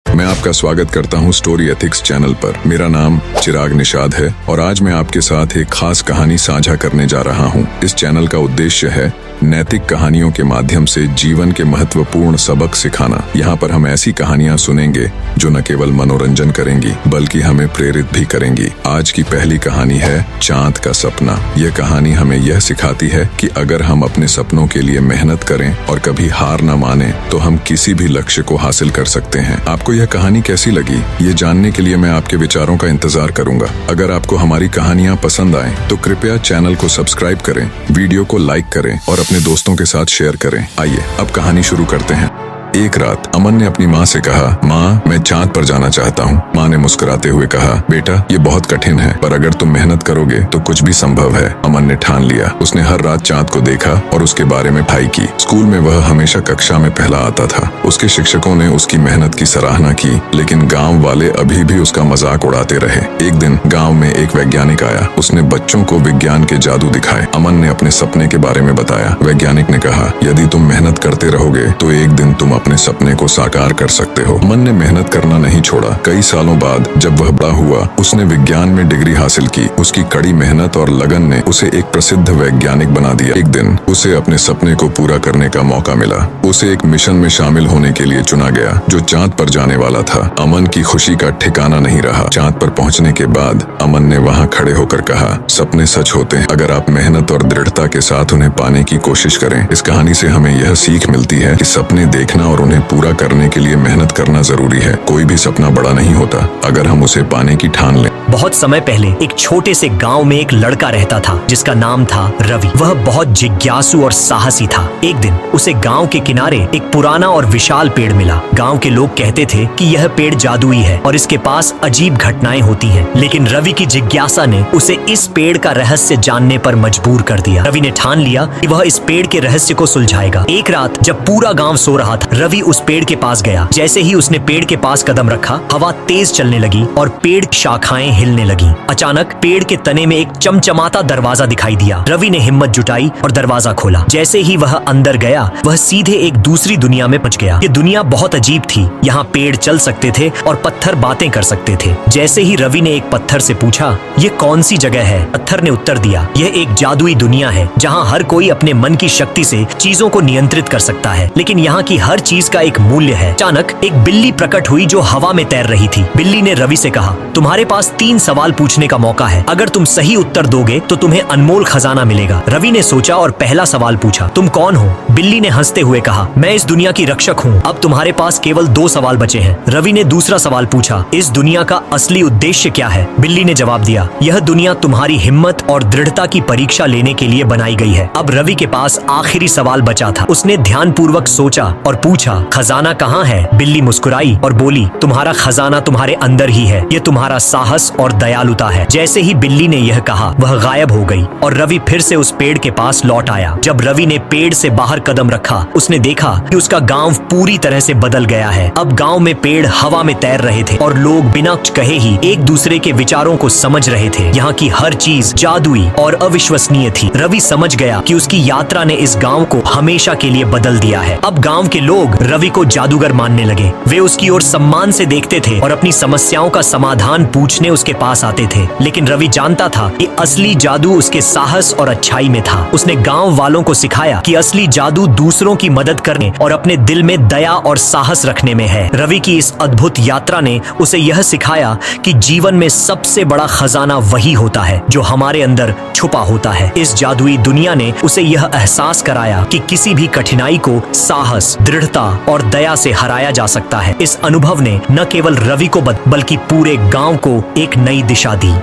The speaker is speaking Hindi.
मैं आपका स्वागत करता हूं स्टोरी एथिक्स चैनल पर। मेरा नाम चिराग निषाद है और आज मैं आपके साथ एक खास कहानी साझा करने जा रहा हूं। इस चैनल का उद्देश्य है नैतिक कहानियों के माध्यम से जीवन के महत्वपूर्ण सबक सिखाना। यहाँ पर हम ऐसी कहानियाँ सुनेंगे जो न केवल मनोरंजन करेंगी बल्कि हमें प्रेरित भी करेंगी। आज की पहली कहानी है चांद का सपना। यह कहानी हमें यह सिखाती है कि अगर हम अपने सपनों के लिए मेहनत करें और कभी हार न माने तो हम किसी भी लक्ष्य को हासिल कर सकते हैं। आपको यह कहानी कैसी लगी, ये जानने के लिए मैं आपके विचारों का इंतजार करूंगा। अगर आपको हमारी कहानियाँ पसंद आए तो कृपया चैनल को सब्सक्राइब करें, वीडियो को लाइक करें और अपने दोस्तों के साथ शेयर करें। आइए अब कहानी शुरू करते हैं। एक रात अमन ने अपनी माँ से कहा, माँ मैं चांद पर जाना चाहता हूँ। माँ ने मुस्कुराते हुए कहा, बेटा ये बहुत कठिन है पर अगर तुम मेहनत करोगे तो कुछ भी संभव है। अमन ने ठान लिया। उसने हर रात चांद को देखा और उसके बारे में पढ़ाई की। स्कूल में वह हमेशा कक्षा में पहला आता था। उसके शिक्षकों ने उसकी मेहनत की सराहना की, लेकिन गाँव वाले अभी भी उसका मजाक उड़ाते रहे। एक दिन गाँव में एक वैज्ञानिक आया। उसने बच्चों को विज्ञान के जादू दिखाए। अमन ने अपने सपने के बारे में बताया। वैज्ञानिक ने कहा, यदि तुम मेहनत करते रहोगे तो एक दिन तुम अपने सपने को साकार कर सकते हो। अमन ने मेहनत करना नहीं छोड़ा। कई सालों बाद जब वह बड़ा हुआ उसने विज्ञान में डिग्री हासिल की। उसकी कड़ी मेहनत और लगन ने उसे एक प्रसिद्ध वैज्ञानिक बना दिया। एक दिन उसे अपने सपने को पूरा करने का मौका मिला। उसे एक मिशन में शामिल होने के लिए चुना गया जो चांद पर जाने वाला था। अमन की खुशी का ठिकाना नहीं रहा। चांद पर पहुंचने के बाद अमन ने वहां खड़े होकर कहा, सपने सच होते हैं अगर आप मेहनत और दृढ़ता के साथ उन्हें पाने की कोशिश करें। इस कहानी से हमें यह सीख मिलती है कि सपने देखना और उन्हें पूरा करने के लिए मेहनत करना जरूरी है। कोई भी सपना बड़ा नहीं होता अगर हम उसे पाने की ठान लें। बहुत समय पहले एक छोटे से गांव में एक लड़का रहता था जिसका नाम था रवि। वह बहुत जिज्ञासु और साहसी था। एक दिन उसे गांव के किनारे एक पुराना और विशाल पेड़ मिला। गांव के लोग कहते थे कि यह पेड़ जादुई है और इसके पास अजीब घटनाएं होती हैं। लेकिन रवि की जिज्ञासा ने उसे इस पेड़ का रहस्य जानने पर मजबूर कर दिया। रवि ने ठान लिया कि वह इस पेड़ के रहस्य को सुलझाएगा। एक रात जब पूरा गाँव सो रहा था, रवि उस पेड़ के पास गया। जैसे ही उसने पेड़ के पास कदम रखा, हवा तेज चलने लगी और पेड़ की शाखाएं हिलने लगी। अचानक पेड़ के तने में एक चमचमाता दरवाजा दिखाई दिया। रवि ने हिम्मत जुटाई और दरवाजा खोला। जैसे ही वह अंदर गया, वह सीधे एक दूसरी दुनिया में पहुंच गया। ये दुनिया बहुत अजीब थी। यहाँ पेड़ चल सकते थे और पत्थर बातें कर सकते थे। जैसे ही रवि ने एक पत्थर से पूछा, ये कौन सी जगह है? पत्थर ने उत्तर दिया, यह एक जादुई दुनिया है जहाँ हर कोई अपने मन की शक्ति से चीजों को नियंत्रित कर सकता है, लेकिन यहाँ की हर चीज का एक मूल्य है। अचानक एक बिल्ली प्रकट हुई जो हवा में तैर रही थी। बिल्ली ने रवि से कहा, तुम्हारे पास 3 सवाल पूछने का मौका है। अगर तुम सही उत्तर दोगे तो तुम्हें अनमोल खजाना मिलेगा। रवि ने सोचा और पहला सवाल पूछा, तुम कौन हो? बिल्ली ने हंसते हुए कहा, मैं इस दुनिया की रक्षक हूँ। अब तुम्हारे पास केवल 2 सवाल बचे हैं। रवि ने दूसरा सवाल पूछा, इस दुनिया का असली उद्देश्य क्या है? बिल्ली ने जवाब दिया, यह दुनिया तुम्हारी हिम्मत और दृढ़ता की परीक्षा लेने के लिए बनाई गई है। अब रवि के पास आखिरी सवाल बचा था। उसने ध्यानपूर्वक सोचा और पूछा, खजाना कहाँ है? बिल्ली मुस्कुराई और बोली, तुम्हारा खजाना तुम्हारे अंदर ही है। ये तुम्हारा साहस और दयालुता है। जैसे ही बिल्ली ने यह कहा, वह गायब हो गई और रवि फिर से उस पेड़ के पास लौट आया। जब रवि ने पेड़ से बाहर कदम रखा, उसने देखा कि उसका गांव पूरी तरह से बदल गया है। अब गांव में पेड़ हवा में तैर रहे थे और लोग बिना कुछ कहे ही एक दूसरे के विचारों को समझ रहे थे। यहाँ की हर चीज जादुई और अविश्वसनीय थी। रवि समझ गया कि उसकी यात्रा ने इस गांव को हमेशा के लिए बदल दिया है। अब गांव के लोग रवि को जादूगर मानने लगे। वे उसकी ओर सम्मान से देखते थे और अपनी समस्याओं का समाधान पूछने उसके पास आते थे। लेकिन रवि जानता था कि असली जादू उसके साहस और अच्छाई में था। उसने गांव वालों को सिखाया कि असली जादू दूसरों की मदद करने और अपने दिल में दया और साहस रखने में है। रवि की इस अद्भुत यात्रा ने उसे यह सिखाया कि जीवन में सबसे बड़ा खजाना वही होता है जो हमारे अंदर छुपा होता है। इस जादुई दुनिया ने उसे यह एहसास कराया कि किसी भी कठिनाई को साहस, दृढ़ता और दया से हराया जा सकता है। इस अनुभव ने न केवल रवि को बल्कि पूरे गांव को एक नई दिशा दी।